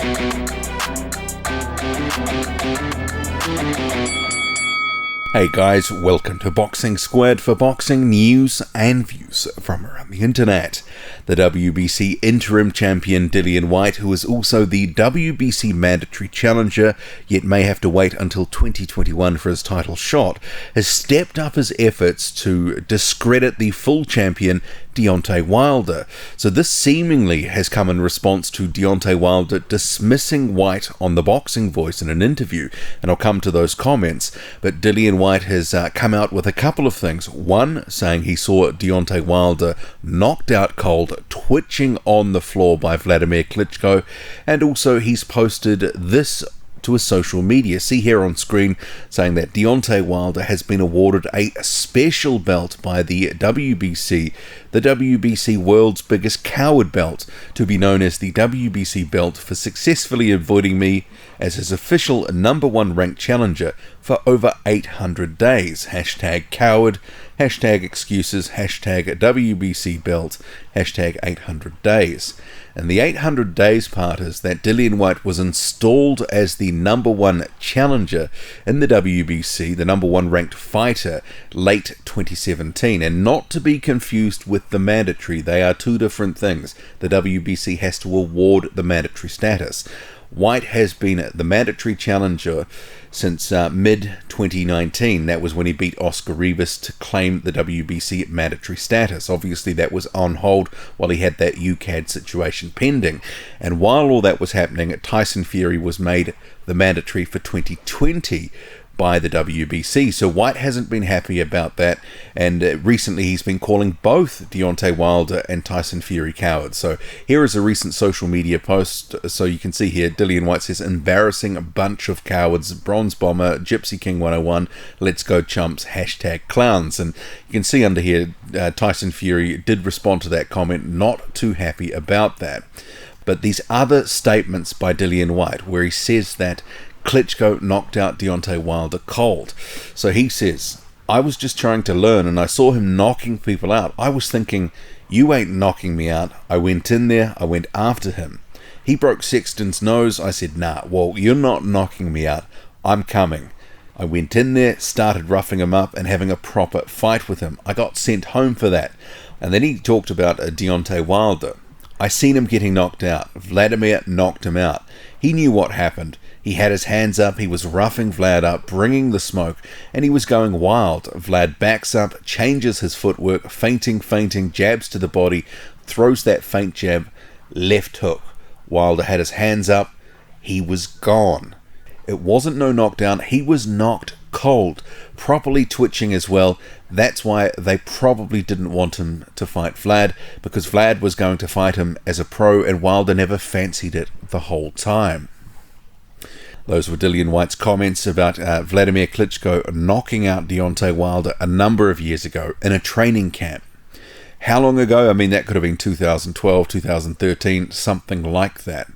Hey guys, welcome to Boxing Squared for boxing news and views from around the internet. The WBC interim champion Dillian Whyte, who is also the WBC mandatory challenger, yet may have to wait until 2021 for his title shot, has stepped up his efforts to discredit the full champion Deontay Wilder. So this seemingly has come in response to Deontay Wilder dismissing Whyte on the Boxing Voice in an interview, and I'll come to those comments. But Dillian Whyte has come out with a couple of things. One, saying he saw Deontay Wilder knocked out cold, twitching on the floor by Vladimir Klitschko, and also he's posted this to his social media. See here on screen, saying that Deontay Wilder has been awarded a special belt by the WBC World's Biggest Coward belt, to be known as the WBC belt for successfully avoiding me as his official number one ranked challenger for over 800 days. Hashtag coward, hashtag excuses, hashtag WBC belt, hashtag 800 days. And the 800 days part is that Dillian Whyte was installed as the number one challenger in the WBC, the number one ranked fighter, late 2017. And not to be confused with the mandatory, they are two different things. The WBC has to award the mandatory status. Whyte has been the mandatory challenger since mid-2019. That was when he beat Oscar Rivas to claim the WBC mandatory status. Obviously, that was on hold while he had that UCAD situation pending. And while all that was happening, Tyson Fury was made the mandatory for 2020 by the WBC. So Whyte hasn't been happy about that, and recently he's been calling both Deontay Wilder and Tyson Fury cowards. So here is a recent social media post. So you can see here, Dillian Whyte says, "Embarrassing bunch of cowards, Bronze Bomber, Gypsy King 101, let's go chumps, hashtag clowns." And you can see under here, Tyson Fury did respond to that comment, not too happy about that. But these other statements by Dillian Whyte, where he says that Klitschko knocked out Deontay Wilder cold. So he says, "I was just trying to learn and I saw him knocking people out. I was thinking, you ain't knocking me out. I went in there, I went after him. He broke Sexton's nose. I said, nah, well, you're not knocking me out. I'm coming. I went in there, started roughing him up and having a proper fight with him. I got sent home for that." And then he talked about Deontay Wilder. "I seen him getting knocked out. Vladimir knocked him out. He knew what happened. He had his hands up, he was roughing Vlad up, bringing the smoke, and he was going wild. Vlad backs up, changes his footwork, feinting, jabs to the body, throws that feint jab, left hook. Wilder had his hands up, he was gone. It wasn't no knockdown, he was knocked cold, properly twitching as well. That's why they probably didn't want him to fight Vlad, because Vlad was going to fight him as a pro and Wilder never fancied it the whole time." Those were Dillian Whyte's comments about Vladimir Klitschko knocking out Deontay Wilder a number of years ago in a training camp. How long ago? I mean, that could have been 2012, 2013, something like that.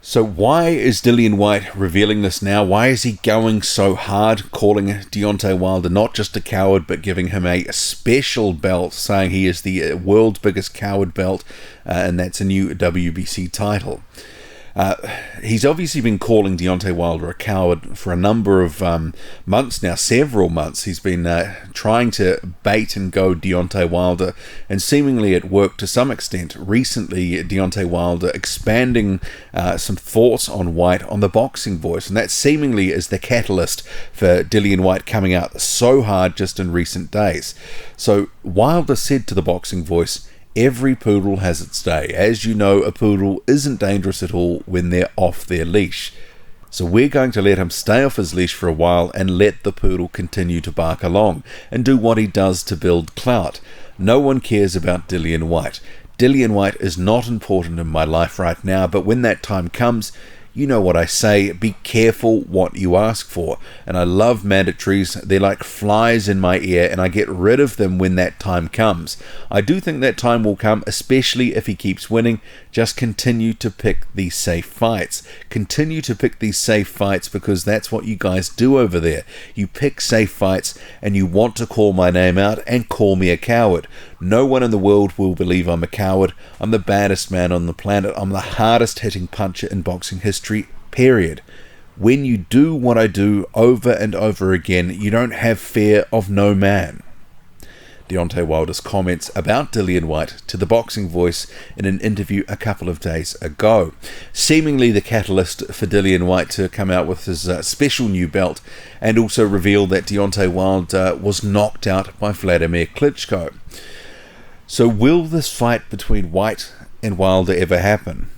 So why is Dillian Whyte revealing this now? Why is he going so hard, calling Deontay Wilder not just a coward, but giving him a special belt, saying he is the world's biggest coward belt, and that's a new WBC title? He's obviously been calling Deontay Wilder a coward for a number of months now, several months. He's been trying to bait and goad Deontay Wilder, and seemingly it worked to some extent. Recently, Deontay Wilder expanding some thoughts on Whyte on the Boxing Voice, and that seemingly is the catalyst for Dillian Whyte coming out so hard just in recent days. So Wilder said to the Boxing Voice, "Every poodle has its day. As you know, a poodle isn't dangerous at all when they're off their leash. So we're going to let him stay off his leash for a while and let the poodle continue to bark along and do what he does to build clout. No one cares about Dillian Whyte. Dillian Whyte is not important in my life right now, but when that time comes, You know what I say, be careful what you ask for. And I love mandatories. They're like flies in my ear, and I get rid of them when that time comes. I do think that time will come, especially if he keeps winning. Just continue to pick these safe fights. Continue to pick these safe fights, because that's what you guys do over there. You pick safe fights, and you want to call my name out and call me a coward. No one in the world will believe I'm a coward. I'm the baddest man on the planet. I'm the hardest hitting puncher in boxing history, period. When you do what I do over and over again, you don't have fear of no man. Deontay Wilder's comments about Dillian Whyte to the Boxing Voice in an interview a couple of days ago. Seemingly the catalyst for Dillian Whyte to come out with his special new belt, and also reveal that Deontay Wilder was knocked out by Vladimir Klitschko. So will this fight between Whyte and Wilder ever happen?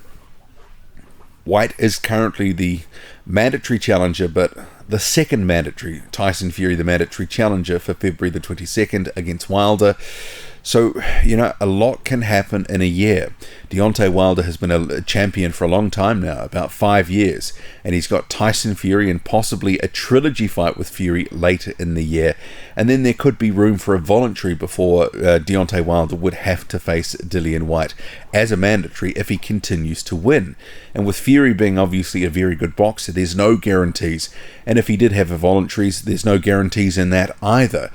Whyte is currently the mandatory challenger, but the second mandatory, Tyson Fury, the mandatory challenger for February the 22nd against Wilder. So, a lot can happen in a year. Deontay Wilder has been a champion for a long time now, about 5 years, and he's got Tyson Fury and possibly a trilogy fight with Fury later in the year, and then there could be room for a voluntary before Deontay Wilder would have to face Dillian Whyte as a mandatory if he continues to win. And with Fury being obviously a very good boxer, there's no guarantees, and if he did have a voluntaries, there's no guarantees in that either.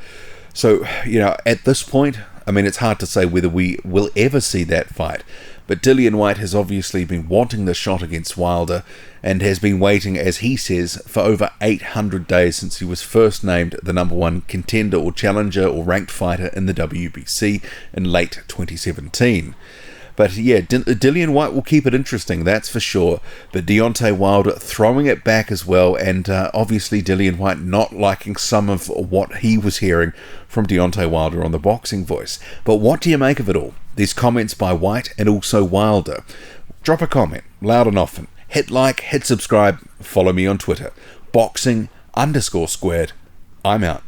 So, at this point, it's hard to say whether we will ever see that fight. But Dillian Whyte has obviously been wanting the shot against Wilder, and has been waiting, as he says, for over 800 days since he was first named the number one contender or challenger or ranked fighter in the WBC in late 2017. But yeah, Dillian Whyte will keep it interesting, that's for sure. But Deontay Wilder throwing it back as well, and obviously Dillian Whyte not liking some of what he was hearing from Deontay Wilder on the Boxing Voice. But what do you make of it all? These comments by Whyte and also Wilder. Drop a comment, loud and often. Hit like, hit subscribe, follow me on Twitter. Boxing_squared. I'm out.